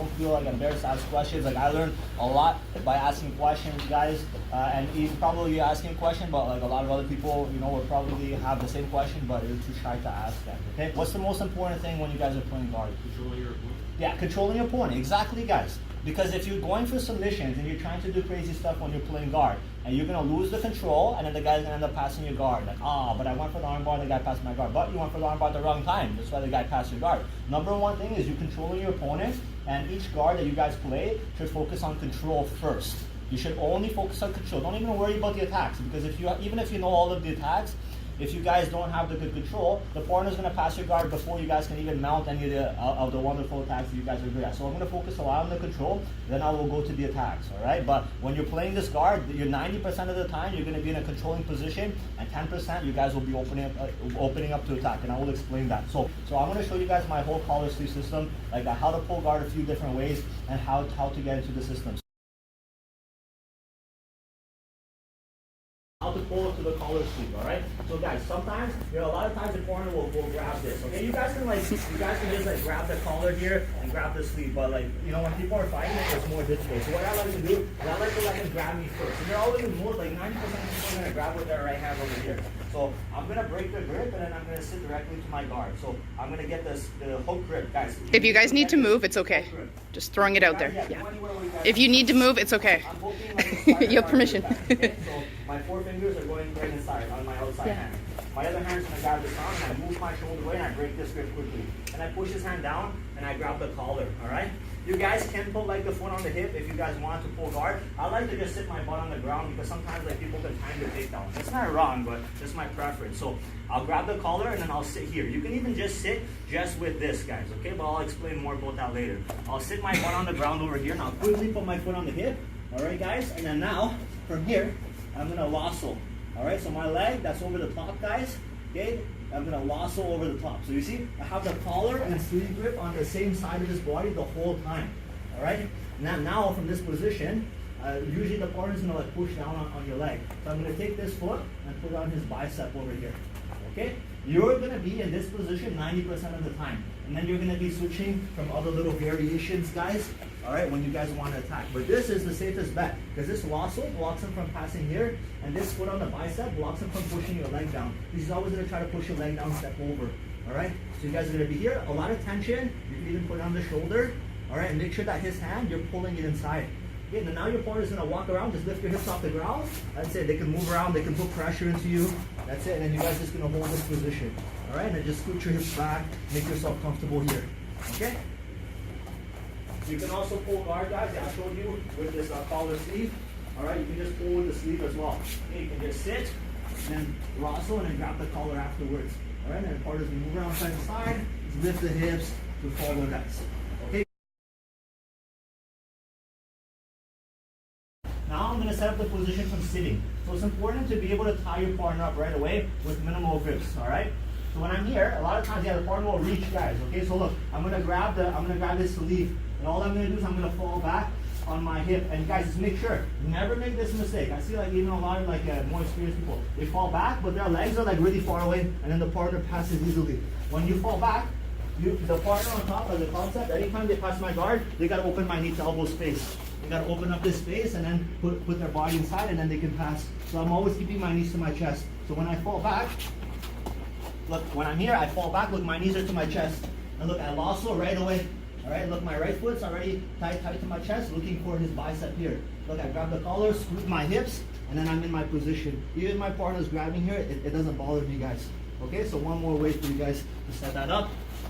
don't feel like embarrassed to ask questions. Like I learned a lot by asking questions, guys. And even probably asking a question, but like a lot of other people, you know, would probably have the same question, but they're too shy to ask them. Okay, what's the most important thing when you guys are playing guard? Controlling your opponent. Yeah, controlling your opponent. Exactly, guys. Because if you're going for submissions and you're trying to do crazy stuff when you're playing guard, and you're gonna lose the control, and then the guy's gonna end up passing your guard. Like, but I went for the armbar, the guy passed my guard. But you went for the armbar at the wrong time. That's why the guy passed your guard. Number one thing is you're controlling your opponent, and each guard that you guys play should focus on control first. You should only focus on control. Don't even worry about the attacks, because even if you know all of the attacks, if you guys don't have the good control, the partner's going to pass your guard before you guys can even mount any of the wonderful attacks that you guys are good at. So I'm going to focus a lot on the control, then I will go to the attacks, all right? But when you're playing this guard, you're 90% of the time, you're going to be in a controlling position, and 10% you guys will be opening up to attack, and I will explain that. So I'm going to show you guys my whole collar sleeve system, like how to pull guard a few different ways, and how to get into the system. How to pull it to the collar sleeve, all right? So guys, sometimes, a lot of times the corner will grab this, okay? You guys can just like grab the collar here and grab the sleeve, but like, you know, when people are fighting it, it's more difficult. So what I like to do is I like to let them grab me first. And they're always most, like 90% of people are gonna grab with their right hand over here. So I'm gonna break the grip, and then I'm gonna sit directly to my guard. So I'm gonna get the hook grip, guys. If you guys need to move, it's okay. Just throwing it out there. Yeah. If you need to move, it's okay. You have permission. Okay? So my 4 fingers are going right inside on my outside hand. My other hand's gonna grab this arm, and I move my shoulder away, and I break this grip quickly. And I push his hand down, and I grab the collar, all right? You guys can put like the foot on the hip if you guys want to pull guard. I like to just sit my butt on the ground, because sometimes like people can time the takedown. That's not wrong, but that's my preference. So I'll grab the collar, and then I'll sit here. You can even just sit just with this, guys, okay? But I'll explain more about that later. I'll sit my butt on the ground over here, and I'll quickly put my foot on the hip, all right, guys? And then now, from here, I'm gonna lasso. All right, so my leg, that's over the top, guys. Okay, I'm gonna lasso over the top. So you see, I have the collar and sleeve grip on the same side of his body the whole time. All right, now from this position, usually the partner's gonna like push down on your leg. So I'm gonna take this foot and put on his bicep over here. Okay, you're gonna be in this position 90% of the time, and then you're gonna be switching from other little variations, guys. All right, when you guys want to attack. But this is the safest bet, because this lasso blocks him from passing here, and this foot on the bicep blocks him from pushing your leg down. He's always going to try to push your leg down, step over. All right, so you guys are going to be here, a lot of tension. You can even put it on the shoulder. All right, and make sure that his hand, you're pulling it inside. Okay, and now your partner's going to walk around, just lift your hips off the ground. That's it. They can move around, they can put pressure into you. That's it, and then you guys just going to hold this position. All right, and then just scoot your hips back, make yourself comfortable here. Okay? You can also pull guard, guys. I showed you with this collar sleeve. All right, you can just pull with the sleeve as well. Okay, you can just sit, and then lasso, and then grab the collar afterwards. All right, and then partners can move around side to side, just lift the hips to follow guys. Okay. Now I'm going to set up the position from sitting. So it's important to be able to tie your partner up right away with minimal grips. All right. So when I'm here, a lot of times, the partner will reach, guys. Okay, so look, I'm gonna grab this sleeve, and all I'm gonna do is I'm gonna fall back on my hip. And guys, just make sure, never make this mistake. I see like even a lot of like more experienced people, they fall back, but their legs are like really far away, and then the partner passes easily. When you fall back, the partner on top of the concept, anytime they pass my guard, they gotta open my knee to elbow space. They gotta open up this space and then put their body inside, and then they can pass. So I'm always keeping my knees to my chest. So when I fall back, look, when I'm here, I fall back, look, my knees are to my chest. And look, I lasso right away. All right, look, my right foot's already tight to my chest, looking for his bicep here. Look, I grab the collar, scoot my hips, and then I'm in my position. Even if my partner's grabbing here, it doesn't bother me, guys. Okay, so one more way for you guys to set that up.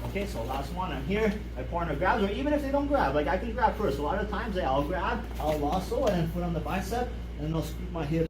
Okay, so last one, I'm here, my partner grabs, or even if they don't grab, like I can grab first. A lot of times, I'll grab, I'll lasso, and then put on the bicep, and then I'll scoot my hips.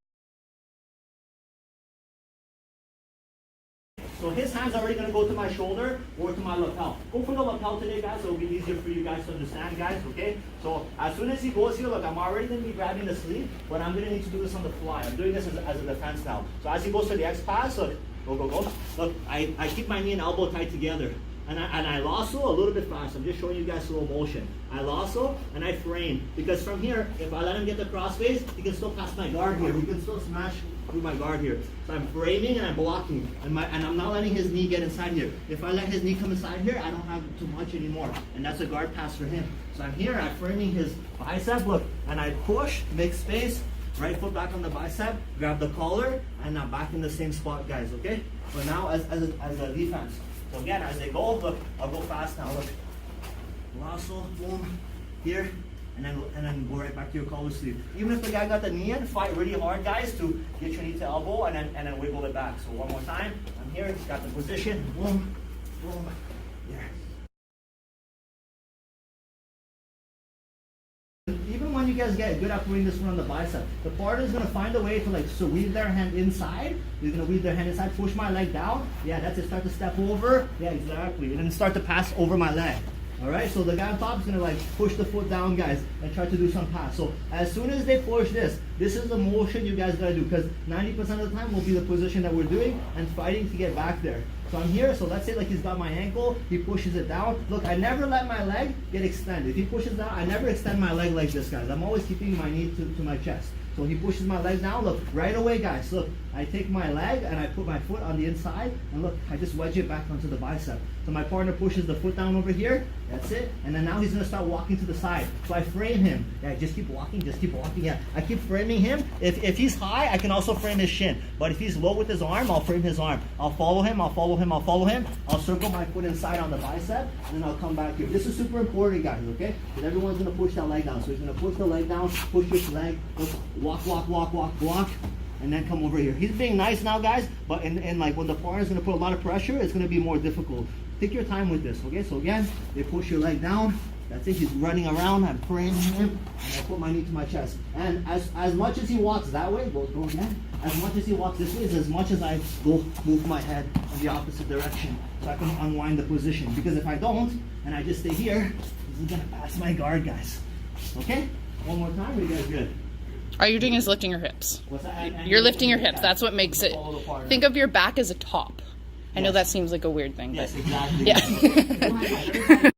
So his hand's already going to go to my shoulder or to my lapel. Go for the lapel today, guys, so it'll be easier for you guys to understand, guys, okay? So as soon as he goes here, look, I'm already going to be grabbing the sleeve, but I'm going to need to do this on the fly. I'm doing this as a defense now. So as he goes to the X pass, look, go. Look, I keep my knee and elbow tight together. and I lasso a little bit fast. I'm just showing you guys slow motion. I lasso and I frame, because from here, if I let him get the crossface, he can still pass my guard here. He can still smash through my guard here. So I'm framing and I'm blocking, and I'm not letting his knee get inside here. If I let his knee come inside here, I don't have too much anymore, and that's a guard pass for him. So I'm here, I'm framing his bicep, look, and I push, make space, right foot back on the bicep, grab the collar, and I'm back in the same spot, guys, okay? So now as a defense. So again, as they go, look, I'll go fast now, look. Lasso, boom, here, and then go right back to your collar sleeve. Even if the guy got the knee in, fight really hard, guys, to get your knee to elbow and then wiggle it back. So one more time, I'm here, got the position, boom, boom, there. Even when you guys get good at putting this one on the bicep, the partner is gonna find a way to like so weave their hand inside. You're gonna weave their hand inside, push my leg down. Yeah, that's it. Start to step over. Yeah, exactly. And then start to pass over my leg. All right. So the guy on top is gonna like push the foot down, guys, and try to do some pass. So as soon as they push this is the motion you guys gotta do, because 90% of the time will be the position that we're doing and fighting to get back there. So I'm here, so let's say like he's got my ankle, he pushes it down. Look, I never let my leg get extended. If he pushes down, I never extend my leg like this, guys. I'm always keeping my knee to my chest. So he pushes my leg down, look, right away, guys, look, I take my leg and I put my foot on the inside, and look, I just wedge it back onto the bicep. So my partner pushes the foot down over here, that's it, and then now he's gonna start walking to the side. So I frame him, yeah, just keep walking, yeah. I keep framing him. If he's high, I can also frame his shin, but if he's low with his arm, I'll frame his arm. I'll follow him, I'll circle my foot inside on the bicep, and then I'll come back here. This is super important, guys, okay? Because everyone's gonna push that leg down. So he's gonna push the leg down, push his leg, walk, and then come over here. He's being nice now, guys, but in like when the partner is gonna put a lot of pressure, it's gonna be more difficult. Take your time with this, okay? So again, they push your leg down. That's it. He's running around. I'm framing him, and I put my knee to my chest. And as much as he walks that way, go again. As much as he walks this way is as much as I move my head in the opposite direction, so I can unwind the position. Because if I don't, and I just stay here, he's gonna pass my guard, guys. Okay? One more time. Are you guys good? All you're doing is lifting your hips. What's that? You're lifting your hips. That's what makes it. Think of your back as a top. I know that seems like a weird thing. Yes, but exactly. Yeah.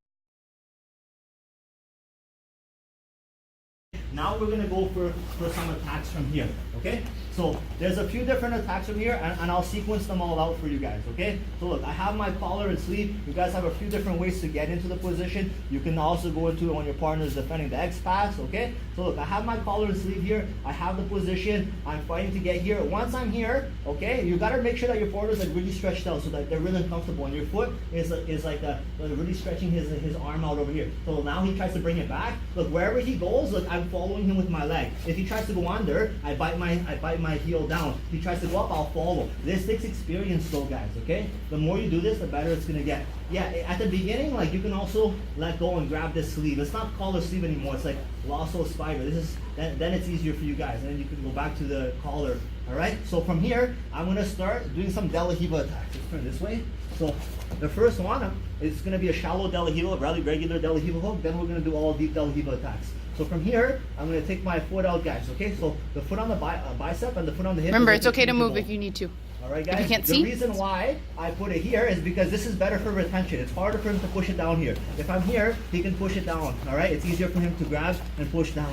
Now we're going to go for some attacks from here, okay? So there's a few different attacks from here, and I'll sequence them all out for you guys, okay? So look, I have my collar and sleeve. You guys have a few different ways to get into the position. You can also go into it when your partner is defending the X pass, okay? So look, I have my collar and sleeve here. I have the position. I'm fighting to get here. Once I'm here, okay, you got to make sure that your partner is like really stretched out so that they're really comfortable, and your foot is like really stretching his arm out over here. So now he tries to bring it back. Look, wherever he goes, look, I'm following him with my leg. If he tries to go under, I bite my heel down. If he tries to go up, I'll follow. This takes experience though, guys, okay? The more you do this, the better it's gonna get. Yeah, at the beginning, like, you can also let go and grab this sleeve. It's not collar sleeve anymore, it's like lasso spider. Then it's easier for you guys, and then you can go back to the collar. Alright, so from here, I'm gonna start doing some De La Riva attacks. Let's turn this way. So the first one is gonna be a shallow De La Riva, regular De La Riva hook. Then we're gonna do all deep De La Riva attacks. So from here, I'm going to take my foot out, guys, okay? So the foot on the bicep and the foot on the hip. Remember, it's okay to move if you need to. All right, guys? If you can't the see? reason why I put it here is because this is better for retention. It's harder for him to push it down here. If I'm here, he can push it down, all right? It's easier for him to grab and push down.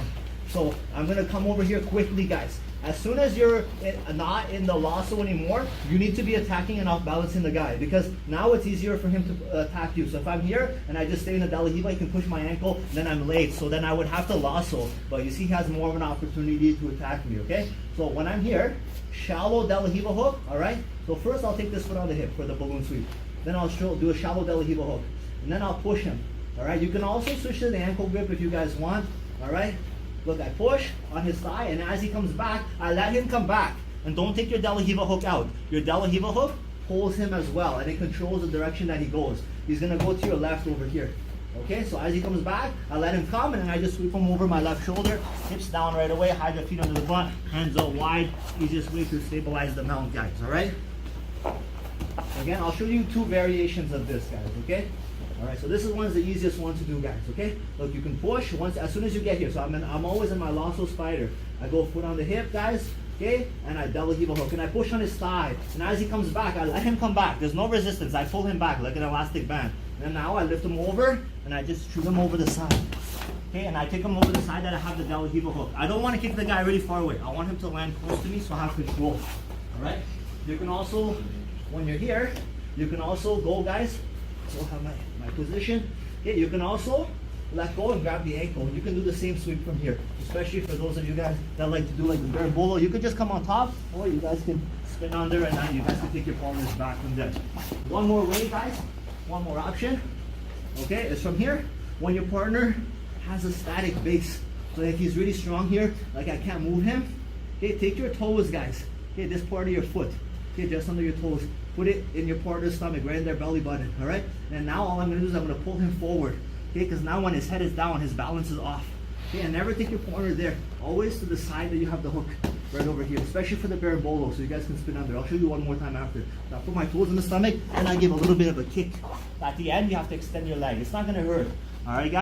So I'm going to come over here quickly, guys. As soon as you're not in the lasso anymore, you need to be attacking and off-balancing the guy, because now it's easier for him to attack you. So if I'm here and I just stay in the De La Riva, he can push my ankle, then I'm late. So then I would have to lasso. But you see, he has more of an opportunity to attack me, okay? So when I'm here, shallow De La Riva hook, all right? So first I'll take this foot on the hip for the balloon sweep. Then I'll do a shallow De La Riva hook. And then I'll push him, all right? You can also switch to the ankle grip if you guys want, all right? Look, I push on his thigh, and as he comes back, I let him come back. And don't take your De La Riva hook out. Your De La Riva hook pulls him as well, and it controls the direction that he goes. He's going to go to your left over here. Okay, so as he comes back, I let him come, and then I just sweep him over my left shoulder, hips down right away, hide your feet under the front, hands out wide. Easiest way to stabilize the mount, guys, all right? Again, I'll show you two variations of this, guys, okay? All right, so this is the easiest one to do, guys, okay? Look, you can push as soon as you get here. So I'm always in my lasso spider. I go foot on the hip, guys, okay? And I De La Riva hook, and I push on his thigh. And as he comes back, I let him come back. There's no resistance. I pull him back like an elastic band. And then now I lift them over and I just shoot them over the side. Okay, and I take them over the side that I have the De La Riva hook. I don't want to kick the guy really far away. I want him to land close to me so I have control. Alright? You can also, when you're here, you can also go, guys. So I have my position. Okay, you can also let go and grab the ankle. You can do the same sweep from here, especially for those of you guys that like to do like the berimbolo. You could just come on top, or you guys can spin under, and now you guys can take your partners back from there. One more way, guys. One more option. Okay, is from here. When your partner has a static base, so if he's really strong here, like I can't move him. Okay, take your toes, guys. Okay, this part of your foot. Okay, just under your toes. Put it in your partner's stomach, right in their belly button. All right. And now all I'm gonna do is I'm gonna pull him forward. Okay, because now when his head is down, his balance is off. Okay, and never take your partner there. Always to the side that you have the hook, right over here, especially for the berimbolo, so you guys can spin under. I'll show you one more time after. So I put my toes in the stomach, and I give a little bit of a kick. At the end, you have to extend your leg. It's not gonna hurt. All right, guys.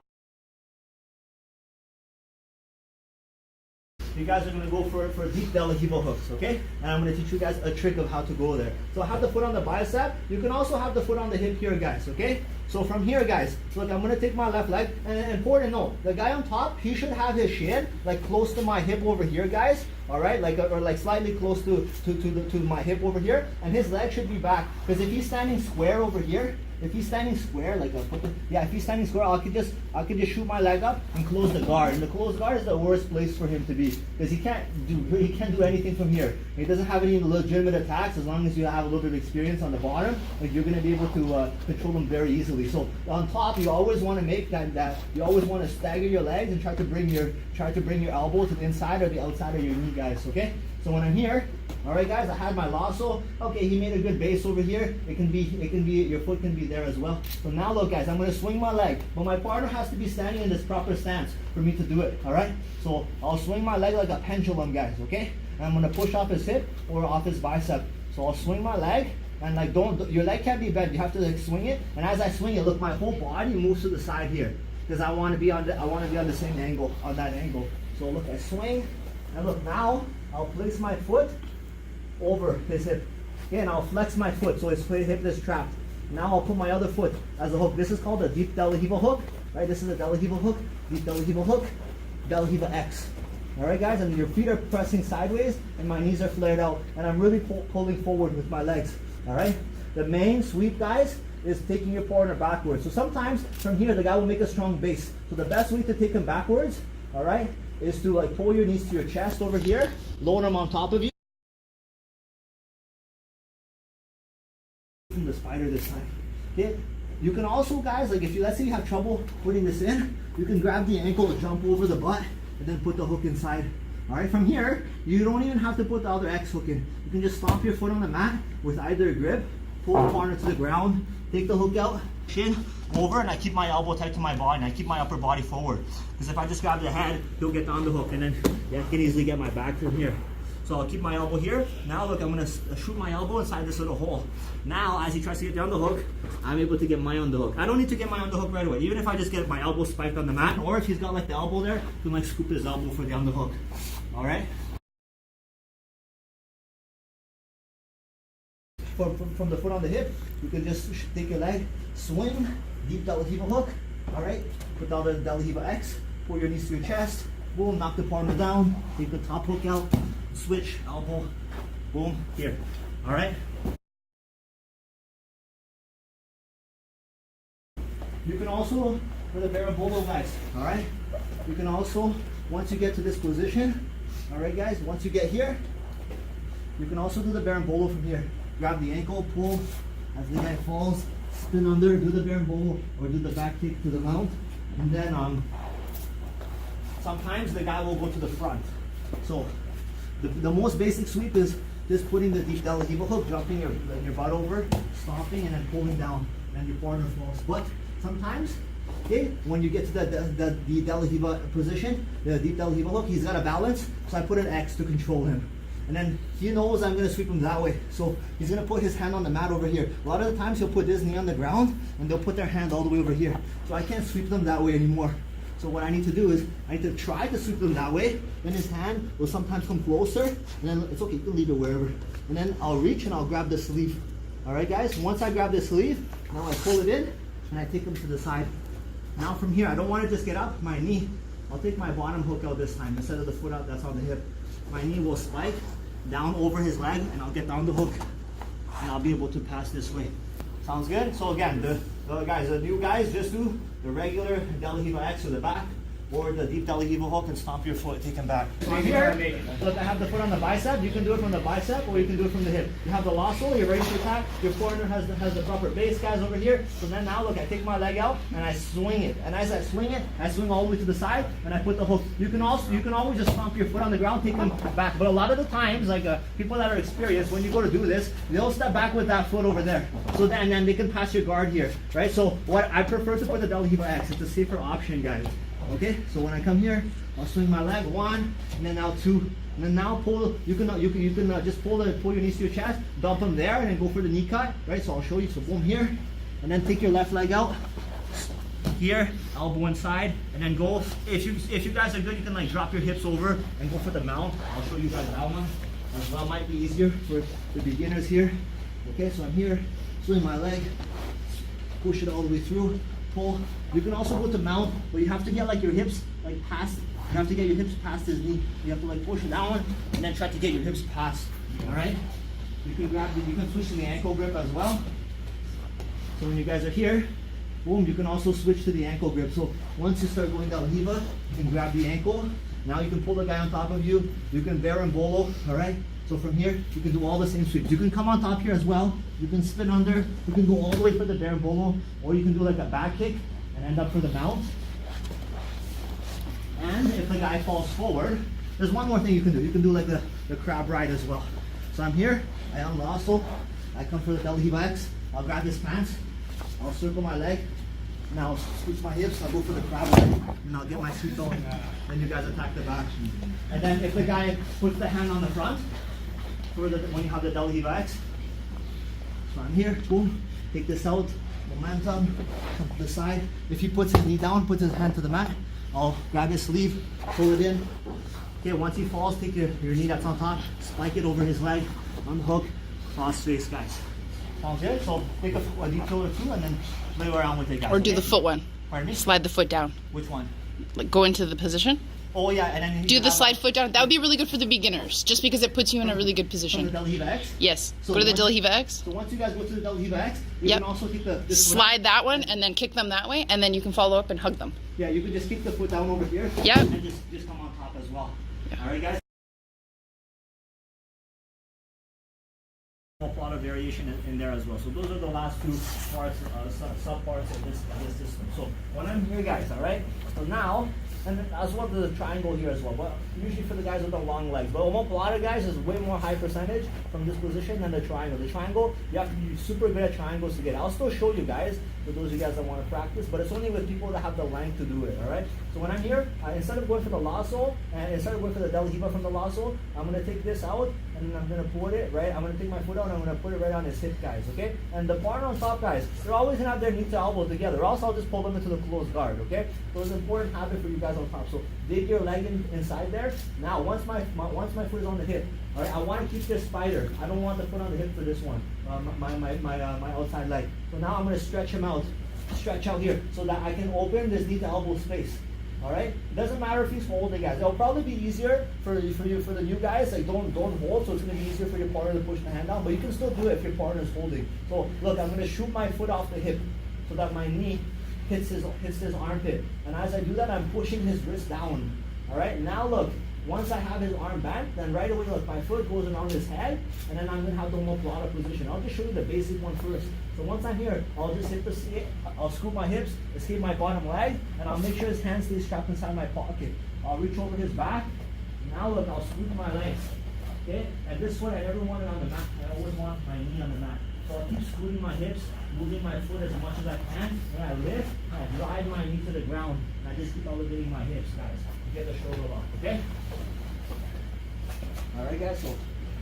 You guys are going to go for deep De La Riva hooks, okay? And I'm going to teach you guys a trick of how to go there. So I have the foot on the bicep. You can also have the foot on the hip here, guys, okay? So from here, guys, look, I'm going to take my left leg. And important note, the guy on top, he should have his shin like close to my hip over here, guys. All right, or like slightly close to my hip over here. And his leg should be back. Because if he's standing square over here, if he's standing square, like if he's standing square, I could just shoot my leg up and close the guard. And the closed guard is the worst place for him to be because he can't do anything from here. He doesn't have any legitimate attacks as long as you have a little bit of experience on the bottom. Like you're going to be able to control them very easily. So on top, you always want to make that you always want to stagger your legs and try to bring your elbow to the inside or the outside of your knee, guys. Okay. So when I'm here, all right, guys, I had my lasso. Okay, he made a good base over here. It can be your foot can be there as well. So now look, guys, I'm going to swing my leg, but my partner has to be standing in this proper stance for me to do it. All right. So I'll swing my leg like a pendulum, guys. Okay. And I'm going to push off his hip or off his bicep. So I'll swing my leg. And like your leg can't be bent. You have to like swing it. And as I swing it, look, my whole body moves to the side here because I want to be on the same angle, on that angle. So look, I swing, and look now. I'll place my foot over his hip. Okay, and I'll flex my foot so his hip is trapped. Now I'll put my other foot as a hook. This is called a deep De La Riva hook, right? This is a De La Riva hook, deep De La Riva hook, De La Riva X. All right, guys, and your feet are pressing sideways, and my knees are flared out, and I'm really pulling forward with my legs. All right. The main sweep, guys, is taking your partner backwards. So sometimes from here, the guy will make a strong base. So the best way to take him backwards, all right, is to like pull your knees to your chest over here, lower them on top of you. From the spider this time. Okay. You can also, guys, like if you, let's say you have trouble putting this in, you can grab the ankle, jump over the butt, and then put the hook inside. All right, from here, you don't even have to put the other X hook in. You can just stomp your foot on the mat with either grip, pull the partner to the ground, take the hook out, shin over, and I keep my elbow tight to my body, and I keep my upper body forward. Because if I just grab the head, he'll get on the hook, and then I can easily get my back from here. So I'll keep my elbow here. Now look, I'm gonna shoot my elbow inside this little hole. Now, as he tries to get down the hook, I'm able to get my on the hook. I don't need to get my on the hook right away. Even if I just get my elbow spiked on the mat, or if he's got like the elbow there, he might scoop his elbow for the on the hook. All right. From the foot on the hip, you can just take your leg, swing, deep De La Riva hook. All right. Put down the De La Riva X. Pull your knees to your chest. Boom. Knock the partner down. Take the top hook out. Switch, elbow, boom, here. All right. You can also, for the berimbolo, guys, all right? You can also, once you get to this position, all right, guys, once you get here, you can also do the berimbolo from here. Grab the ankle, pull, as the guy falls, spin under, do the berimbolo, or do the back kick to the mount. And then sometimes the guy will go to the front. So, the most basic sweep is just putting the deep De La Riva hook, jumping your butt over, stomping, and then pulling down, and your partner falls. But sometimes, okay, when you get to the De La Riva position, the deep De La Riva hook, he's got a balance, so I put an X to control him. And then he knows I'm going to sweep him that way. So he's going to put his hand on the mat over here. A lot of the times he'll put his knee on the ground, and they'll put their hand all the way over here. So I can't sweep them that way anymore. So what I need to do is, I need to try to sweep them that way, then his hand will sometimes come closer, and then it's okay, you can leave it wherever. And then I'll reach and I'll grab the sleeve. All right, guys, once I grab the sleeve, now I pull it in, and I take them to the side. Now from here, I don't want to just get up, my knee, I'll take my bottom hook out this time instead of the foot out that's on the hip. My knee will spike down over his leg and I'll get down the hook and I'll be able to pass this way. Sounds good? So again, the new guys just do the regular De La Riva X to the back or the deep De La Riva hook and stomp your foot, take him back. So here, look, I have the foot on the bicep. You can do it from the bicep or you can do it from the hip. You have the lasso, you're ready to attack. Your foreigner has the proper base, guys, over here. So then now, look, I take my leg out and I swing it. And as I swing it, I swing all the way to the side and I put the hook. You can always just stomp your foot on the ground, take them back. But a lot of the times, like people that are experienced, when you go to do this, they'll step back with that foot over there. So then they can pass your guard here, right? So what I prefer to put the De La Riva X. It's a safer option, guys. Okay, so when I come here, I'll swing my leg, 1, and then now 2, and then now pull. You can just pull your knees to your chest, dump them there, and then go for the knee cut, right? So I'll show you. So boom here, and then take your left leg out. Here, elbow inside, and then go. If you guys are good, you can like drop your hips over and go for the mount. I'll show you guys that one as well. Might be easier for the beginners here. Okay, so I'm here, swing my leg, push it all the way through. Pull. You can also go to mount, but you have to get like your hips like past. You have to get your hips past his knee. You have to like push it down and then try to get your hips past. All right. You can switch to the ankle grip as well. So when you guys are here, boom, you can also switch to the ankle grip. So once you start going down Hiva, you can grab the ankle. Now you can pull the guy on top of you. You can bear and bolo. All right. So from here, you can do all the same sweeps. You can come on top here as well. You can spin under. You can go all the way for the bear and bolo, or you can do like a back kick and end up for the mount. And if the guy falls forward, there's one more thing you can do. You can do like the crab ride as well. So I'm here, I unlasso, I come for the De La Riva X. I'll grab his pants, I'll circle my leg, and I'll squeeze my hips, I'll go for the crab ride, and I'll get my sweep going. Then you guys attack the back. And then if the guy puts the hand on the front, when you have the De La Riva X. So I'm here, boom, take this out, momentum, come to the side. If he puts his knee down, puts his hand to the mat, I'll grab his sleeve, pull it in. Okay, once he falls, take your knee that's on top, spike it over his leg, unhook, cross face, guys. Sounds good? So take a detour or two and then play around with it, guys. Or do the foot one. Pardon me? Slide the foot down. Which one? Like go into the position. Oh yeah, and then do the slide foot down. That would be really good for the beginners, just because it puts you in a really good From position. the De La Riva X? Yes. So go to the De La Riva X. So once you guys go to the De La Riva X, you can also keep the slide that one and then kick them that way, and then you can follow up and hug them. Yeah, you can just keep the foot down over here. Yeah. And just come on top as well. Yeah. All right, guys. A lot of variation in there as well. So those are the last two parts, sub parts of this system. So when I'm here, guys, all right. So now, and as well the triangle here as well. But usually for the guys with the long legs, but a lot of guys is way more high percentage from this position than the triangle. The triangle, you have to be super good at triangles to get. I'll still show you guys for those of you guys that want to practice, but it's only with people that have the length to do it. All right. So when I'm here, instead of going for the lasso and instead of going for the De La Riva from the lasso, I'm gonna take this out and then I'm gonna put it right. I'm gonna take my foot out and I'm gonna put it right on his hip, guys. Okay. And the partner on top, guys, they're always gonna have their knee to elbow together. Or else I'll just pull them into the closed guard. Okay. So it's an important habit for you guys on top. So dig your leg inside there. Now once my foot is on the hip, all right, I want to keep this spider. I don't want the foot on the hip for this one. My outside leg. So now I'm gonna stretch him out. Stretch out here so that I can open this knee to elbow space. All right. It doesn't matter if he's holding, guys. It'll probably be easier for the new guys. Like don't hold, so it's gonna be easier for your partner to push the hand down. But you can still do it if your partner is holding. So look, I'm gonna shoot my foot off the hip so that my knee hits his armpit. And as I do that, I'm pushing his wrist down. All right. Now look. Once I have his arm bent, then right away, look, my foot goes around his head, and then I'm gonna have the omoplata position. I'll just show you the basic one first. So once I'm here, I'll just I'll scoop my hips, escape my bottom leg, and I'll make sure his hand stays trapped inside my pocket. I'll reach over his back. Now look, I'll scoop my legs. Okay? At this point, I never want it on the mat. I always want my knee on the mat. So I'll keep scooting my hips, moving my foot as much as I can. When I lift, I drive my knee to the ground, and I just keep elevating my hips, guys. Get the shoulder lock, okay? All right, guys, so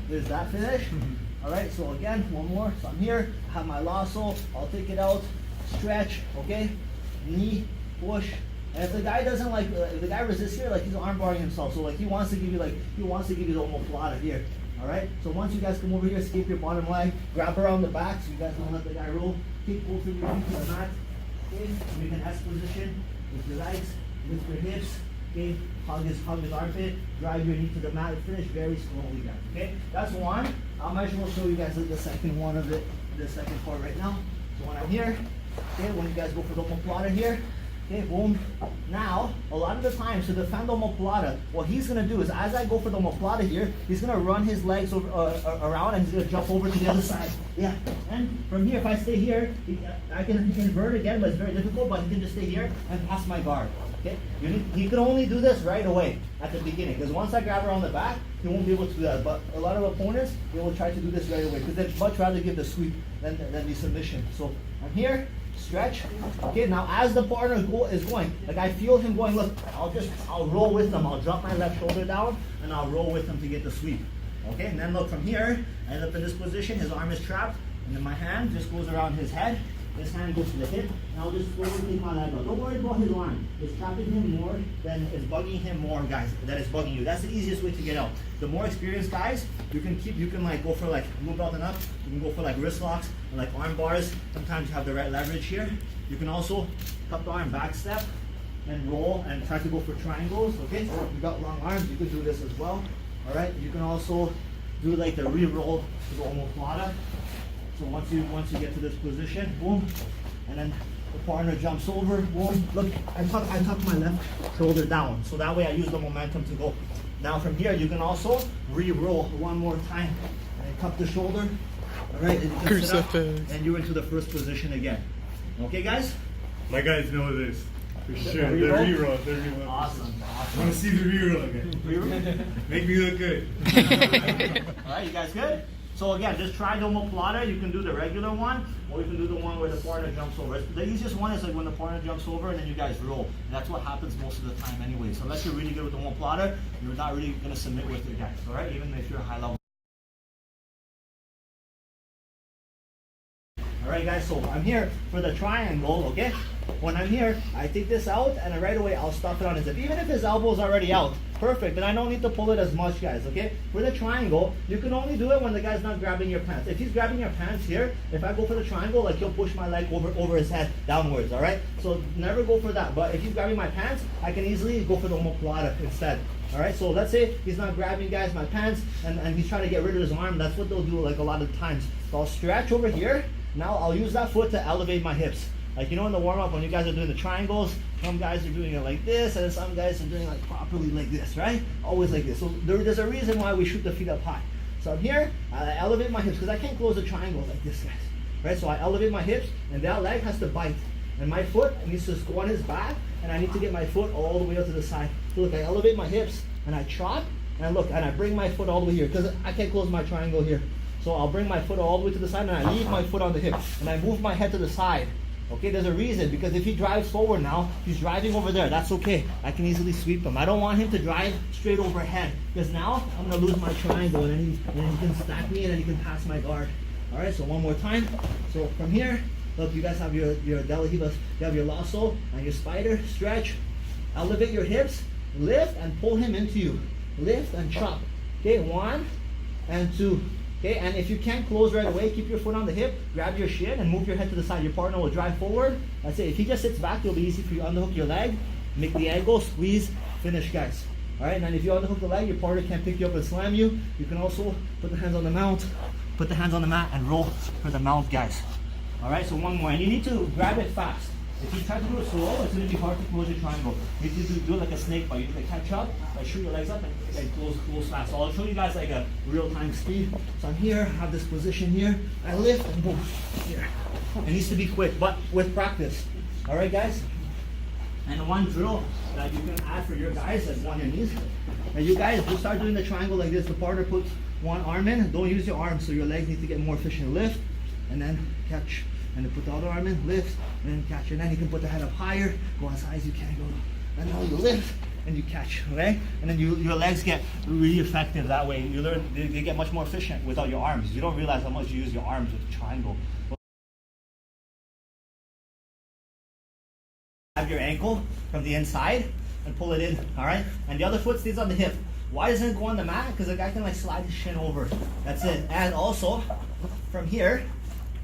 there's that finish. All right, so again, one more. So I'm here, I have my lasso, I'll take it out, stretch, okay? Knee, push. And if the guy doesn't like, if the guy resists here, like he's arm barring himself. So like he wants to give you the omoplata here. All right, so once you guys come over here, escape your bottom leg, grab around the back so you guys don't let the guy roll. Kick both of your feet to the mat. Okay, we can S position with your legs, lift your hips. Okay, hug his armpit, drive your knee to the mat, finish very slowly, guys. Okay, that's one. I might as well show you guys the second one of it, the second part right now. So when I'm here, okay, when you guys go for the omoplata here, okay, boom. Now, a lot of the time, to defend the omoplata, what he's gonna do is, as I go for the omoplata here, he's gonna run his legs over, around and he's gonna jump over to the other side. Yeah, and from here, if I stay here, I can invert again, but it's very difficult, but he can just stay here and pass my guard. Okay, he can only do this right away at the beginning, because once I grab her on the back, he won't be able to do that. But a lot of opponents, they will try to do this right away, because they'd much rather give the sweep than the submission. So I'm here, stretch. Okay, now as the partner is going, like I feel him going, look, I'll roll with them. I'll drop my left shoulder down and I'll roll with him to get the sweep. Okay, and then look from here, I end up in this position, his arm is trapped, and then my hand just goes around his head. This hand goes to the hip, and I'll just slowly take my leg out. Don't worry about his arm. It's trapping him more than it's bugging him more, guys. That is bugging you. That's the easiest way to get out. The more experienced guys, you can like go for like blue belt and up. You can go for like wrist locks and like arm bars. Sometimes you have the right leverage here. You can also cup the arm back step and roll and try to go for triangles. Okay, so if you got long arms, you can do this as well. All right, you can also do like the re-roll to the omoplata. So once you get to this position, boom, and then the partner jumps over, boom. Look, I tuck my left shoulder down, so that way I use the momentum to go. Now from here, you can also re-roll one more time and cup the shoulder. All right, and you can sit up, and you're into the first position again. Okay, guys? My guys know this. For sure. The re-roll? re-roll. Awesome. I want to see the re-roll again. Re-roll? Make me look good. All right, you guys good? So again, just try the omoplata. You can do the regular one, or you can do the one where the partner jumps over. The easiest one is like when the partner jumps over and then you guys roll. And that's what happens most of the time anyway. So unless you're really good with the omoplata, you're not really going to submit with it, guys. All right, even if you're a high level. Alright guys, so I'm here for the triangle, okay? When I'm here, I take this out and right away I'll stuff it on his hip. Even if his elbow's already out, perfect, then I don't need to pull it as much, guys, okay? For the triangle, you can only do it when the guy's not grabbing your pants. If he's grabbing your pants here, if I go for the triangle, like he'll push my leg over his head downwards, alright? So never go for that, but if he's grabbing my pants, I can easily go for the omoplata instead. Alright, so let's say he's not grabbing, guys, my pants, and he's trying to get rid of his arm. That's what they'll do like a lot of times. So I'll stretch over here. Now I'll use that foot to elevate my hips. Like, you know, in the warm-up when you guys are doing the triangles, some guys are doing it like this, and some guys are doing it like properly like this, right? Always like this. So there's a reason why we shoot the feet up high. So I'm here, I elevate my hips, because I can't close the triangle like this, guys. Right, so I elevate my hips, and that leg has to bite. And my foot needs to go on his back, and I need to get my foot all the way up to the side. So look, I elevate my hips, and I chop, and look, and I bring my foot all the way here, because I can't close my triangle here. So I'll bring my foot all the way to the side, and I leave my foot on the hip, and I move my head to the side. Okay, there's a reason, because if he drives forward now, he's driving over there, that's okay. I can easily sweep him. I don't want him to drive straight overhead, because now I'm going to lose my triangle, and then he can stack me, and then he can pass my guard. All right, so one more time. So from here, look, you guys have your delahivas, you have your lasso and your spider, stretch, elevate your hips, lift and pull him into you. Lift and chop. Okay, 1 and 2. Okay, and if you can't close right away, keep your foot on the hip, grab your shin and move your head to the side. Your partner will drive forward. That's it. If he just sits back, it'll be easy for you to underhook your leg, make the angle, squeeze, finish, guys. All right, and then if you underhook the leg, your partner can't pick you up and slam you. You can also put the hands on the mount, put the hands on the mat and roll for the mount, guys. All right, so one more, and you need to grab it fast. If you try to do it slow, it's going to be hard to close your triangle. You need to do it like a snake bite. You need to catch up, like shoot your legs up, and close fast. So I'll show you guys like a real-time speed. So I'm here, I have this position here. I lift and boom, here. It needs to be quick, but with practice. All right, guys? And one drill that you can add for your guys is on your knees. And you guys, will start doing the triangle like this. The partner puts one arm in. Don't use your arms, so your legs need to get more efficient. Lift, and then catch. And then put the other arm in, lift, and then catch. And then you can put the head up higher, go as high as you can, go. And now you lift, and you catch, okay? And then your legs get really effective that way. You learn, they get much more efficient without your arms. You don't realize how much you use your arms with the triangle. Grab your ankle from the inside and pull it in, all right? And the other foot stays on the hip. Why doesn't it go on the mat? Because the guy can like slide his shin over. That's it. And also, from here,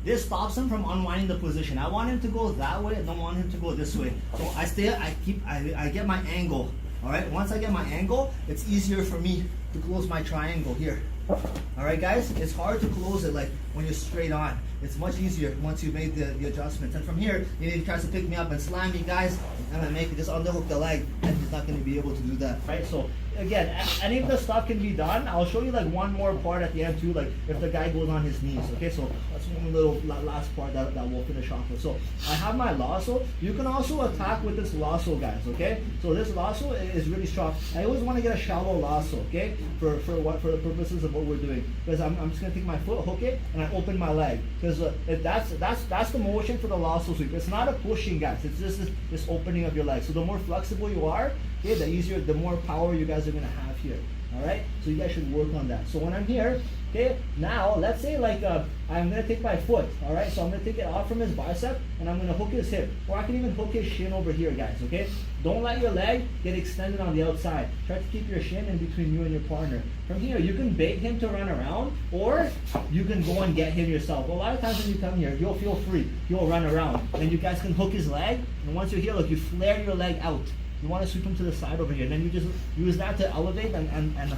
This stops him from unwinding the position. I want him to go that way. I don't want him to go this way. So I get my angle. All right, once I get my angle, it's easier for me to close my triangle here. All right, guys, it's hard to close it like when you're straight on. It's much easier once you made the adjustments. And from here, if he tries to pick me up and slam me, guys, I'm gonna make it just underhook the leg, and he's not gonna be able to do that, right? So again, any of the stuff can be done. I'll show you like one more part at the end too, like if the guy goes on his knees. Okay, so that's one little last part that we'll finish off with. So I have my lasso. You can also attack with this lasso, guys. Okay, so this lasso is really strong. I always want to get a shallow lasso, okay, for the purposes of what we're doing. Because I'm just gonna take my foot, hook it, and I open my leg. Because that's the motion for the lasso sweep. It's not a pushing, guys. It's just this opening of your leg. So the more flexible you are, okay, the more power you guys are gonna have here. All right, so you guys should work on that. So when I'm here, okay, now let's say like I'm gonna take my foot. All right, so I'm gonna take it off from his bicep and I'm gonna hook his hip, or I can even hook his shin over here, guys. Okay, don't let your leg get extended on the outside. Try to keep your shin in between you and your partner. From here, you can bait him to run around, or you can go and get him yourself. A lot of times when you come here, you'll feel free. You'll run around, and you guys can hook his leg. And once you're here, look, you flare your leg out. You want to sweep him to the side over here, and then you just use that to elevate and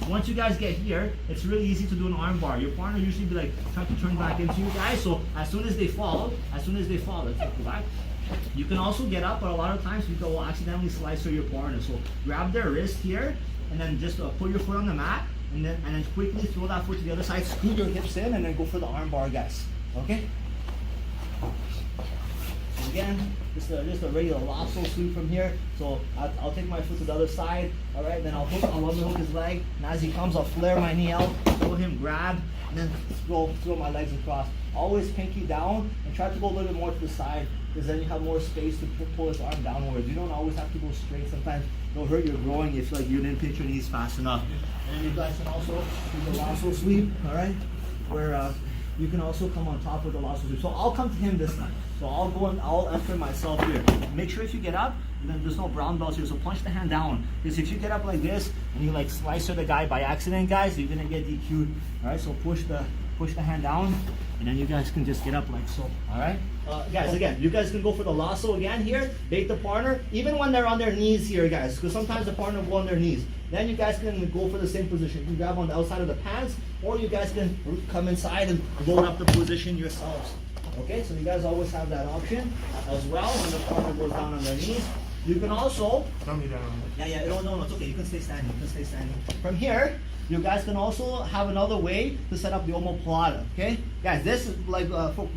once you guys get here, it's really easy to do an arm bar. Your partner usually be like trying to turn back into you guys, so as soon as they fall, let's go back. You can also get up, but a lot of times you will accidentally slice through your partner. So grab their wrist here, and then just put your foot on the mat, and then quickly throw that foot to the other side, screw your hips in, and then go for the arm bar, guys. Okay? Again, just a regular lasso sweep from here. So I'll take my foot to the other side. All right, then I'll underhook his leg, and as he comes, I'll flare my knee out, throw him, grab, and then throw my legs across. Always pinky down, and try to go a little bit more to the side, because then you have more space to pull his arm downwards. You don't always have to go straight. Sometimes it'll hurt your groin if like you didn't pinch your knees fast enough. And you guys can also do the lasso sweep. All right, where you can also come on top of the lasso sweep. So I'll come to him this time. So I'll go and I'll enter myself here. Make sure if you get up, then there's no brown belts here, so punch the hand down. Because if you get up like this and you like slice the guy by accident, guys, you're gonna get DQ'd. All right, so push the hand down, and then you guys can just get up like so. All right, guys. Again, you guys can go for the lasso again here. Bait the partner, even when they're on their knees here, guys, because sometimes the partner will go on their knees. Then you guys can go for the same position. You can grab on the outside of the pants, or you guys can come inside and load up the position yourselves. Okay, so you guys always have that option as well when the partner goes down on their knees. You can also... Throw me down. Yeah, no, it's okay. You can stay standing. From here, you guys can also have another way to set up the omoplata, okay? Guys, this is like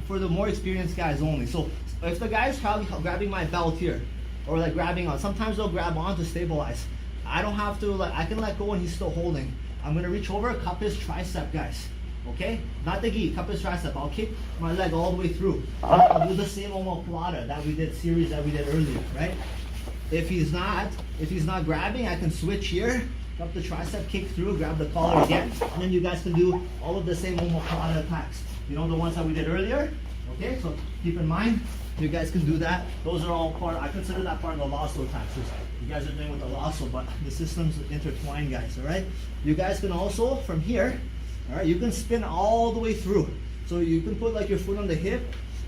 for the more experienced guys only. So if the guy's grabbing my belt here, or like grabbing on, sometimes they'll grab on to stabilize. I don't have to, like, I can let go and he's still holding. I'm gonna reach over, cup his tricep, guys. Okay, not the gi, cup his tricep. I'll kick my leg all the way through. I'll do the same omoplata that we did earlier, right? If he's not grabbing, I can switch here, cup the tricep, kick through, grab the collar again, and then you guys can do all of the same omoplata attacks. You know, the ones that we did earlier. Okay, so keep in mind, you guys can do that. Those are all part. I consider that part of the lasso attacks. You guys are doing with the lasso, but the system's intertwined, guys. All right. You guys can also from here. All right, you can spin all the way through. So you can put like your foot on the hip,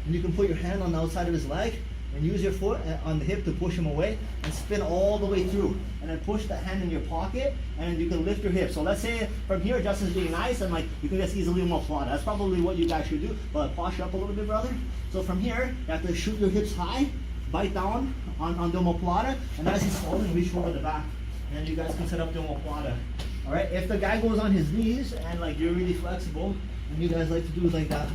and you can put your hand on the outside of his leg, and use your foot on the hip to push him away, and spin all the way through. And then push the hand in your pocket, and you can lift your hip. So let's say from here, Justin's being nice, and like you can just easily omoplata. That's probably what you guys should do. But posture up a little bit, brother. So from here, you have to shoot your hips high, bite down on the omoplata, and as he's falling, reach over the back. And then you guys can set up the omoplata. All right, if the guy goes on his knees and like you're really flexible, and you guys like to do like that,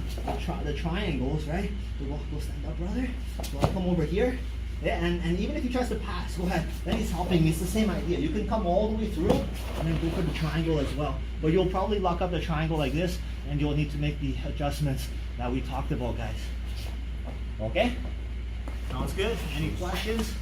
the triangles, right? So go stand up, brother. So I'll come over here. Yeah, and even if he tries to pass, go ahead. Then he's helping me. It's the same idea. You can come all the way through and then go for the triangle as well. But you'll probably lock up the triangle like this, and you'll need to make the adjustments that we talked about, guys. Okay? Sounds good? Any questions?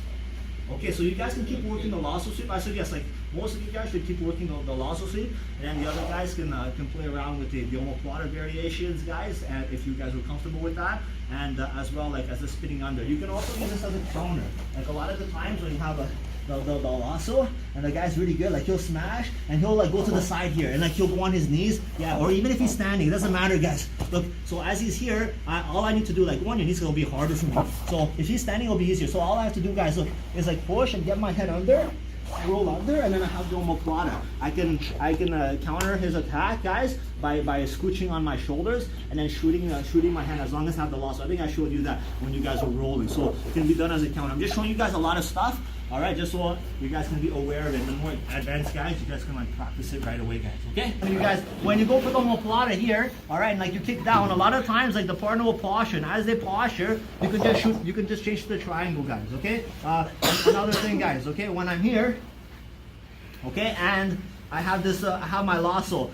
Okay, so you guys can keep working the lasso sweep. I suggest like most of you guys should keep working the lasso sweep, and then the other guys can play around with the omoplata variations, guys, and if you guys are comfortable with that, and as well like as a spinning under. You can also use this as a counter. Like a lot of the times when you have the lasso, and the guy's really good. Like he'll smash and he'll like go to the side here, and like he'll go on his knees. Yeah, or even if he's standing, it doesn't matter, guys. Look, so as he's here, all I need to do, like one, your knees gonna be harder for me. So if he's standing, it'll be easier. So all I have to do, guys, look, is like push and get my head under, roll under, and then I have the omoplata. I can counter his attack, guys, by scooching on my shoulders and then shooting my hand as long as I have the lasso. I think I showed you that when you guys were rolling. So it can be done as a counter. I'm just showing you guys a lot of stuff, all right, just so you guys can be aware of it. The more advanced guys, you guys can like practice it right away, guys, okay? And you guys, when you go for the omoplata here, all right, and like you kick down, a lot of times like the partner will posture, and as they posture, you can just shoot, you can just change to the triangle, guys, okay? Another thing, guys, okay, when I'm here, okay, and I have this, I have my lasso.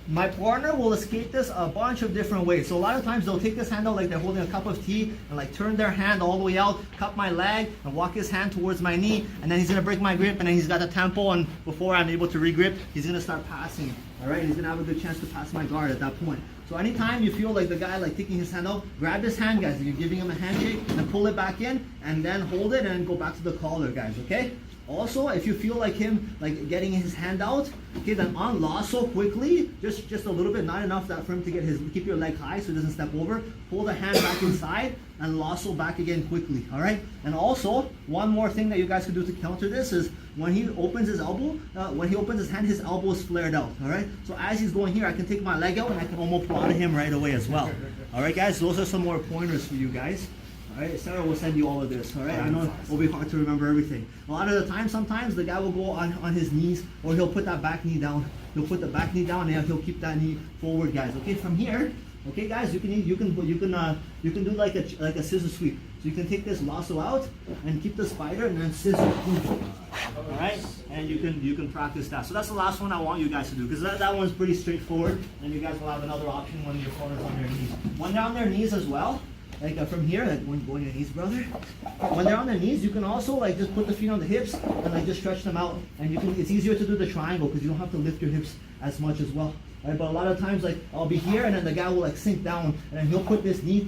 My partner will escape this a bunch of different ways. So a lot of times they'll take this hand out like they're holding a cup of tea and like turn their hand all the way out, cup my leg, and walk his hand towards my knee, and then he's gonna break my grip, and then he's got the tempo, and before I'm able to regrip, he's gonna start passing. All right, he's gonna have a good chance to pass my guard at that point. So anytime you feel like the guy like taking his hand out, grab his hand, guys. You're giving him a handshake, and pull it back in, and then hold it, and go back to the collar, guys. Okay. Also, if you feel like him like getting his hand out, okay, then on lasso quickly, just a little bit, not enough that for him to get his, keep your leg high so he doesn't step over. Pull the hand back inside and lasso back again quickly, all right? And also, one more thing that you guys can do to counter this is when he opens his elbow, when he opens his hand, his elbow is flared out, all right? So as he's going here, I can take my leg out and I can omoplata him right away as well. All right, guys, those are some more pointers for you guys. All right, Sarah will send you all of this, all right? I know it will be hard to remember everything. A lot of the time, sometimes the guy will go on his knees, or he'll put that back knee down. He'll put the back knee down, and he'll keep that knee forward, guys. Okay, from here, okay, guys, you can do like a scissor sweep. So you can take this lasso out and keep the spider, and then scissor. All right, and you can practice that. So that's the last one I want you guys to do, because that one's pretty straightforward, and you guys will have another option when your opponent's on their knees. When they're on their knees as well. Like from here, like when you go on your knees, brother. When they're on their knees, you can also like just put the feet on the hips and like just stretch them out. And you can, it's easier to do the triangle because you don't have to lift your hips as much as well. Right? But a lot of times, like I'll be here and then the guy will like sink down, and then he'll put his knee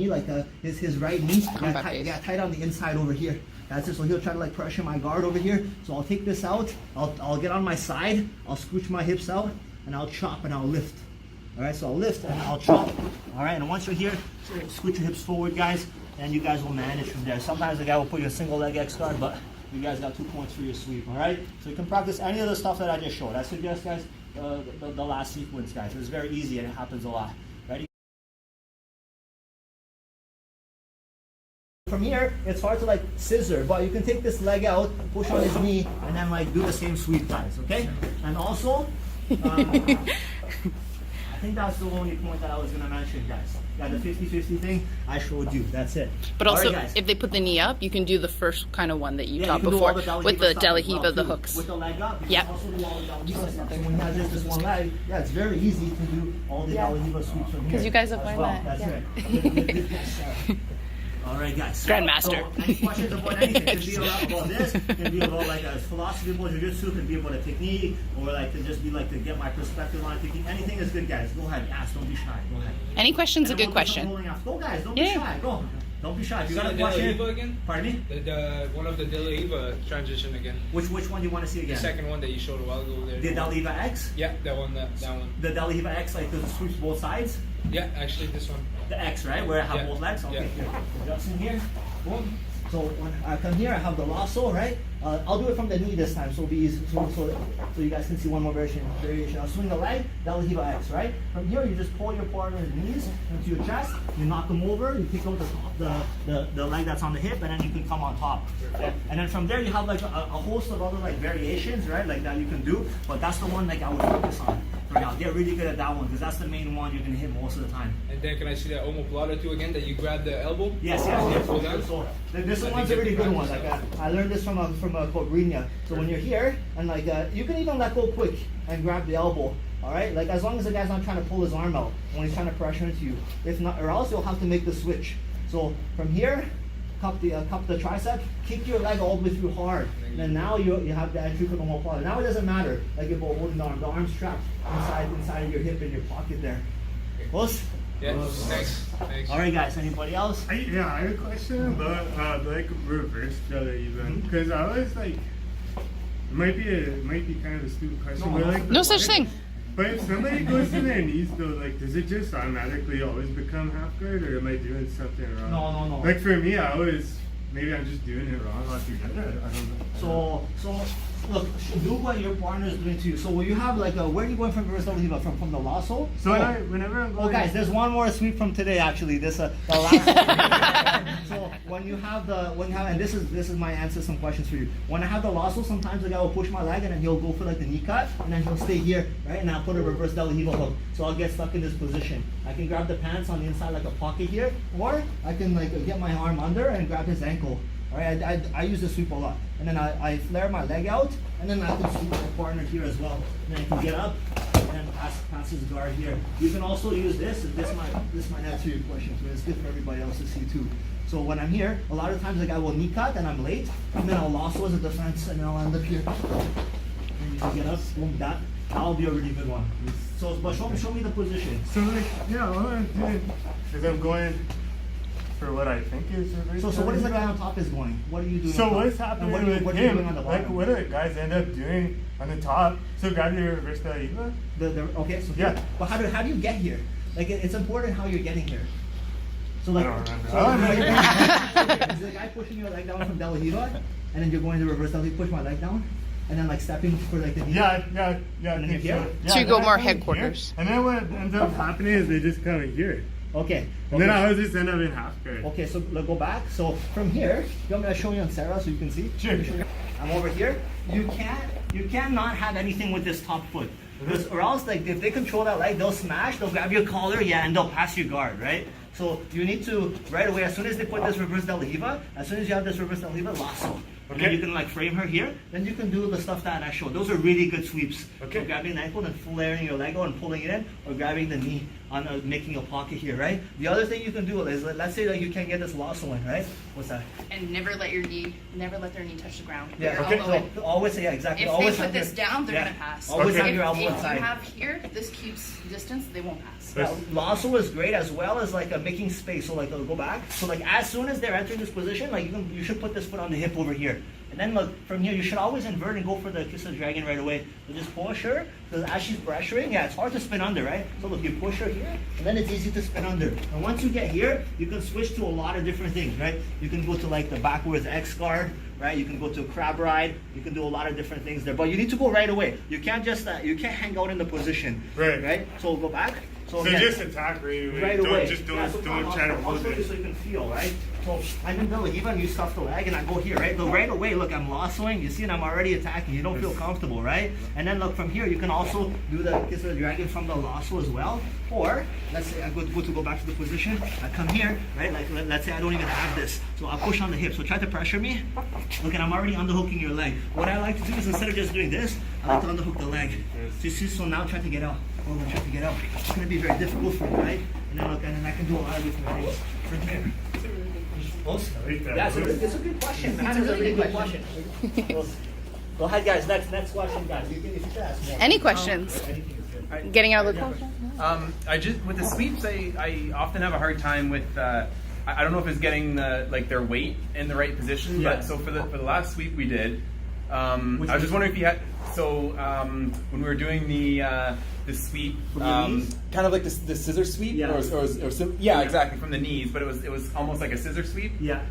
like his right knee tight on the inside over here. That's it. So he'll try to like pressure my guard over here. So I'll take this out. I'll get on my side. I'll scooch my hips out, and I'll chop and I'll lift. All right, so I'll lift and I'll chop. All right, and once you're here, scoot your hips forward, guys, and you guys will manage from there. Sometimes the guy will put you a single leg X guard, but you guys got 2 points for your sweep. All right, so you can practice any of the stuff that I just showed. I suggest, guys, the last sequence, guys. It's very easy and it happens a lot. Ready? From here, it's hard to like scissor, but you can take this leg out, push on his knee, and then like do the same sweep, guys. Okay, and also. I think that's the only point that I was going to mention, guys. Yeah, the 50-50 thing, I showed you. That's it. But also, right, if they put the knee up, you can do the first kind of one that you taught before, with the Delahiva, the hooks. With the leg up, you yep. can also do all the Delahiva stuff. So when you have just this one leg, yeah, it's very easy to do all the Delahiva sweeps from here. Because you guys have learned that. That's right. All right, guys. Grandmaster. So, any questions about anything? It can be about this. It can be about like a philosophy about jiu-jitsu. It can be about a technique, or like to just be like to get my perspective on technique. Anything is good, guys. Go ahead, ask. Don't be shy. Go ahead. Any question's a good question. Go, guys. Don't be shy. Go. Don't be shy. If you got a question. Again? Pardon me? The one of the Delahiva transition again. Which one do you want to see again? The second one that you showed a while ago there. The Delahiva X? Yeah, that one. That one. The Delahiva X, like the sweeps both sides? Yeah, actually this one. The X, right? Where I have both legs? Okay, here. Just in here. Boom. So when I come here, I have the lasso, right? I'll do it from the knee this time, so it'll be easy. So you guys can see one more variation. I'll swing the leg, Delahiva X, right? From here, you just pull your partner's knees into your chest, you knock them over, you pick out the leg that's on the hip, and then you can come on top. And then from there, you have like a host of other like variations, right? Like that you can do, but that's the one like I would focus on. I'll get really good at that one because that's the main one you're gonna hit most of the time. And then can I see that omoplata too again? That you grab the elbow? Yes. So this one's a really good one. Like I learned this from Cobrinia. So when you're here and like you can even let go quick and grab the elbow. All right, like as long as the guy's not trying to pull his arm out when he's trying to pressure into you. If not, or else you'll have to make the switch. So from here, cup the tricep, kick your leg all the way through hard. And then now you have the entry for the omoplata. Now it doesn't matter like if you're holding the arm's trapped inside of your hip in your pocket there. Close? Yeah. Thanks. Thanks. All right, guys. Anybody else? I have a question about like reverse belly even, because I was like, it might be kind of a stupid question, but like No such thing. But if somebody goes to their knees though, like, does it just automatically always become half guard, or am I doing something wrong? No. Like for me, maybe I'm just doing it wrong altogether. I don't know. So look, do what your partner is doing to you. So will you have like where are you going from reverse double hiva? From the lasso? So whenever I'm going. Oh, guys, there's one more sweep from today. Actually, this the last. So when you have and this is my answer to some questions for you. When I have the lasso, sometimes the guy will push my leg and then he'll go for like the knee cut and then he'll stay here, right? And I'll put a reverse double hiva hook. So I'll get stuck in this position. I can grab the pants on the inside like a pocket here, or I can like get my arm under and grab his ankle. All right, I use the sweep a lot, and then I flare my leg out, and then I can sweep my partner here as well. And then I can get up and pass his guard here. You can also use this. This might answer your question, but it's good for everybody else to see too. So when I'm here, a lot of times the guy will knee cut and I'm late, and then I'll lasso as a defense, and then I'll end up here. And you can get up, boom, that'll be a really good one. So, but show me the position. So like, yeah, all I'm doing is I'm going for what I think is reverse. So what is the guy on top is going? What are you doing? So on top? what's happening And with what are you doing him? on the Like, bottom? what do the guys end up doing on the top? So grab your reverse belly hiva. Okay, so Yeah. But how do you get here? Like it's important how you're getting here. So like, I don't remember. is the guy pushing your leg down from double hiva, and then you're going to reverse double hiva, push my leg down, and then like stepping for like the knee. Yeah. And then I think here? so. So you Yeah, go then more I come headquarters. here, and then what ends up happening is they just come in here. Okay. And then I would just end up in half guard. Okay, so let's go back. So from here, you want me to show you on Sarah so you can see? Sure. I'm over here. You cannot have anything with this top foot. Because, or else, like, if they control that leg, they'll smash, they'll grab your collar, and they'll pass your guard, right? So you need to, right away, as soon as they put this reverse double hiva, as soon as you have this reverse double hiva, lasso. And then you can like frame her here, then you can do the stuff that I showed. Those are really good sweeps. Okay. So grabbing the ankle and flaring your leg out and pulling it in, or grabbing the knee on making a pocket here, right? The other thing you can do is, let's say that you can't get this lasso in, right? What's that? And never let their knee touch the ground. Put Yeah, your okay, elbow in. so always, yeah, exactly. If Always they put have this your- down, they're yeah. gonna pass. Always have If, your elbow if inside. you have here, this keeps distance, they won't pass. Yeah, lasso is great as well as like making space. So like go back. So like as soon as they're entering this position, like you should put this foot on the hip over here. And then look from here, you should always invert and go for the kiss of the dragon right away. So just push her because as she's pressuring, it's hard to spin under, right? So look, you push her here, and then it's easy to spin under. And once you get here, you can switch to a lot of different things, right? You can go to like the backwards X guard, right? You can go to a crab ride. You can do a lot of different things there, but you need to go right away. You can't just you can't hang out in the position, Right. So go back. So again, just attack right away. right away. Don't try to I'll hold show you it. so you can feel, right? So I'm in double hiva and you stuff the leg and I go here, right? But right away, look, I'm lassoing. You see, and I'm already attacking. You don't feel comfortable, right? And then look from here, you can also do the kiss of the dragon from the lasso as well. Or let's say I go back to the position. I come here, right? Like let's say I don't even have this, so I'll push on the hip. So try to pressure me. Look, and I'm already underhooking your leg. What I like to do is instead of just doing this, I like to underhook the leg. So now try to get out. Oh, try to get out. It's gonna be very difficult for you, right? And then look, and then I can do a lot of different things from here. Close? I like that. Yeah, it's a good question, man. It's a really good question. Go ahead, guys. Next question, guys. You should ask more. Any questions? Getting out of the call? I just with the sweeps, I often have a hard time with. I don't know if it's getting their weight in the right position, Yeah. but so for the last sweep we did, I was just wondering if you had. So when we were doing the sweep, your knees? kind of like the scissor sweep, Yeah. yeah, exactly from the knees, but it was almost like a scissor sweep. Yeah.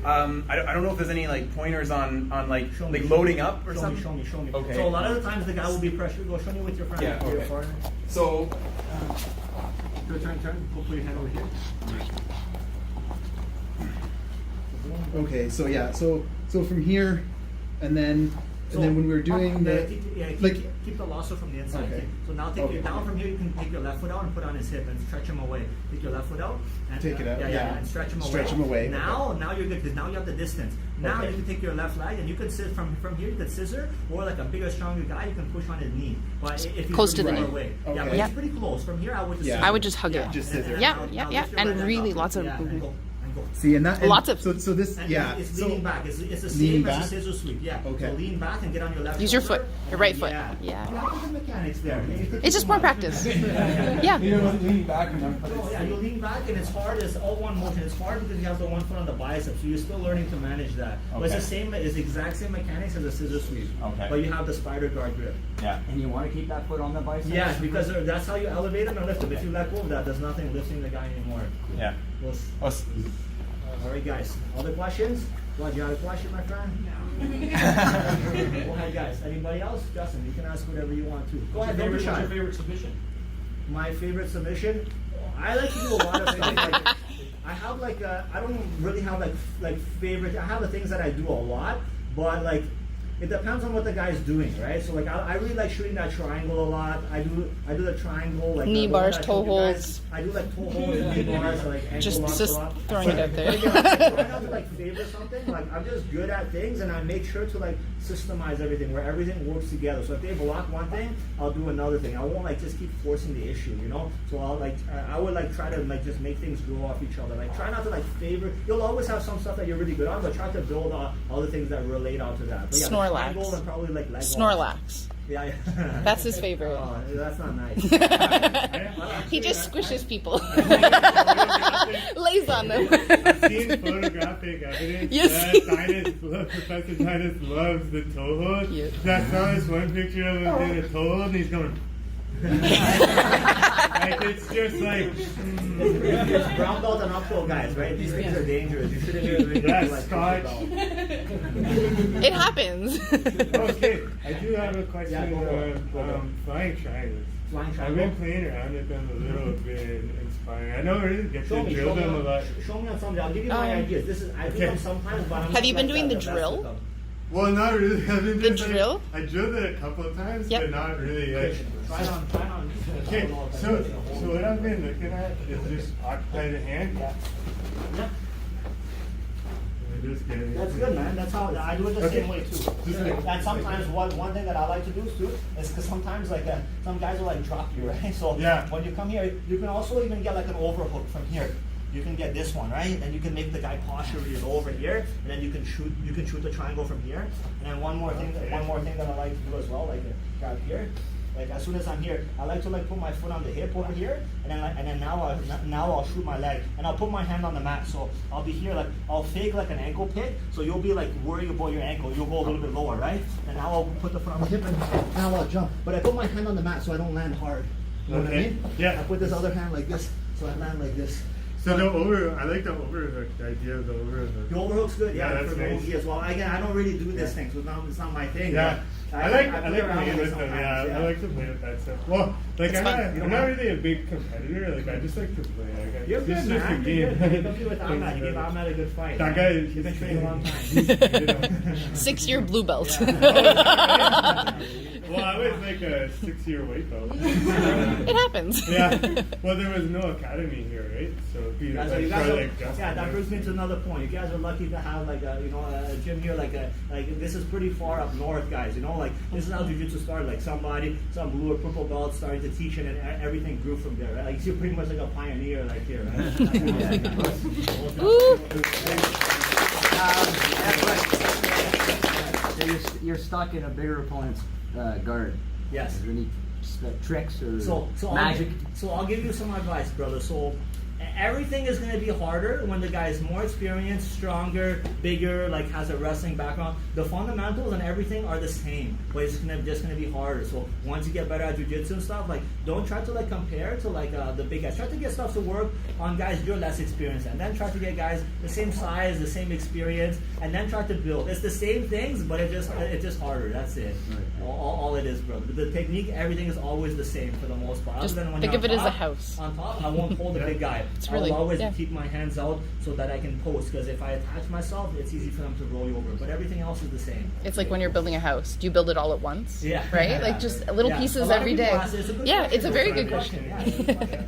I don't know if there's any like pointers on like Show me. loading up or Show something. me. Okay. So a lot of the times the guy will be pressured. Go show me with your friend. Yeah, Your okay. partner. So Go turn. Go put your head over here. Okay, so yeah, so from here, and then when we were doing keep the lasso from the inside. Okay. So now take Okay. your down from here. You can take your left foot out and put on his hip and stretch him away. Take your left foot out and Take it out, yeah. and stretch him away. Stretch him away, Now you're good because now you have the distance. Now Okay. you can take your left leg and you can sit from here. You can scissor, or like a bigger, stronger guy, you can push on his knee. But if you Close to the further knee. away, Okay. but Yeah. it's pretty close. From here, I would just Yeah. scissor. I would just hug it. Just scissor. Yeah, Now yeah, lift yeah. your And right leg really up. lots of- and Go. See, and that and Lots of- so this And yeah. it's So leaning back. It's the leaning same as back? a scissor sweep. Yeah. Okay. So lean back and get on your left. Use your shoulder, foot, your and right then- foot. Yeah. Yeah. Look at the mechanics there. It's just more practice. Yeah. leaning back enough. Oh, yeah, you lean back and it's hard. It's all one motion. It's hard because you have the one foot on the bicep, so you're still learning to manage that. But it's Okay. the same. It's the exact same mechanics as a scissor sweep. Okay. But you have the spider guard grip. Yeah. And you want to keep that foot on the bicep? Yeah, because that's how you elevate them and lift them. If you let go of that, there's nothing lifting the guy anymore. Yeah. All right, guys. Other questions? What, you have a question, my friend? No. Go ahead, guys. Anybody else? Justin, you can ask whatever you want to. Go ahead, don't be What's your shy. favorite submission? My favorite submission? I like to do a lot of stuff. Like, I have like I don't really have like favorite. I have the things that I do a lot, but like it depends on what the guy's doing, right? So like I really like shooting that triangle a lot. I do the triangle like Knee the one bars, that I toe showed you guys. holds. I do like toe holds, knee bars, like ankle Just locks a lot. throwing it out there. But again, I try not to like favor something. Like I'm just good at things, and I make sure to like systemize everything where everything works together. So if they block one thing, I'll do another thing. I won't like just keep forcing the issue, you know. So I'll like I would like try to like just make things grow off each other. Like try not to like favor. You'll always have some stuff that you're really good on, but try to build other things that relate onto that. But yeah, the Snorlax. triangle and probably like leg walks. Snorlax. Yeah, yeah. That's his favorite. Oh, that's not nice. He just squishes people. Lays on them. I've seen photographic evidence Yes. that Professor Titus loves the toe hold. Yeah. I saw this one picture of him doing a toe hold and he's going. Like it's just like It's brown belt and uphill guys, right? These things are dangerous. You shouldn't be doing Yes, like Scotch. belt. It happens. Okay, I do have a question Yeah, go for it. on flying triangles. Flying I've triangle. been playing around with them a little bit inspiring. I know it really gets Show to me, drill them a lot. show me on something. I'll give you my ideas. This is I do Okay. them sometimes, but I'm Have not you been like doing the best drill? with them. Well, not really. I've been The just, like, drill? I drilled it a couple of times, Yep. but not really. Like, Try it on. okay, so what I've been looking at is just occupy the hand. Yeah. Just getting That's good, man. That's how I do it the same way too. Just like- And sometimes one thing that I like to do too is because sometimes like some guys will like drop you, right? So Yeah. when you come here, you can also even get like an overhook from here. You can get this one, right? And you can make the guy posture is over here, and then you can shoot the triangle from here. And then one more thing that I like to do as well, like grab here. Like as soon as I'm here, I like to like put my foot on the hip over here, and then now I'll shoot my leg, and I'll put my hand on the mat. So I'll be here, like I'll fake like an ankle pick. So you'll be like worrying about your ankle. You'll go a little bit lower, right? And now I'll put the foot on the hip, and now I'll jump. But I put my hand on the mat so I don't land hard. You know what I Okay. mean? Yeah. I put this other hand like this, so I land like this. So I like the overhook, the idea of the overhook. The overhook's good, Yeah, yeah, that's for the nice. OG as well. Again, I don't really do this thing, so it's not my thing. Yeah. but I like play around playing it with them. sometimes, Yeah, I like to play with that stuff. Well, like It's I'm fun. not really a big competitor. Like I just like to play. Like, You're it's good, just man. a You're game. good. You compete with Ahmed. You gave Ahmed a good fight. That man. guy, You've been training a long time. time. 6-year blue belt. Well, I was like a 6-year weight belt. It happens. Yeah. Well, there was no academy here, right? So if you Yeah, so like, you guys try, are, like, just yeah, that brings me to another point. You guys are lucky to have like a a gym here. Like this is pretty far up north, guys. You know, like this is how jiu-jitsu started. Like some blue or purple belts started to teach it, and everything grew from there. Right? Like you're pretty much like a pioneer, like here. Right? Woo. So you're stuck in a bigger opponent's guard. Yes. Is there any tricks or So magic? I'll give you some advice, brother. So everything is going to be harder when the guy is more experienced, stronger, bigger, like has a wrestling background. The fundamentals and everything are the same, but it's just going to be harder. So once you get better at jiu-jitsu and stuff, like don't try to like compare to like the big guys. Try to get stuff to work on guys you're less experienced, and then try to get guys the same size, the same experience, and then try to build. It's the same things, but it's just harder. That's it. All it is, bro. The technique, everything is always the same for the most part. Just Other than when think you're of it on as a top, house. On top, I won't hold the big guy. It's really- I'll always yeah. keep my hands out so that I can post. Because if I attach myself, it's easy for them to roll you over. But everything else is the same. It's like when you're building a house. Do you build it all at once? Yeah. Right? Like just little Yeah. A pieces lot of every people day. ask- it's a good Yeah, question. it's a very It's a good question. Yeah.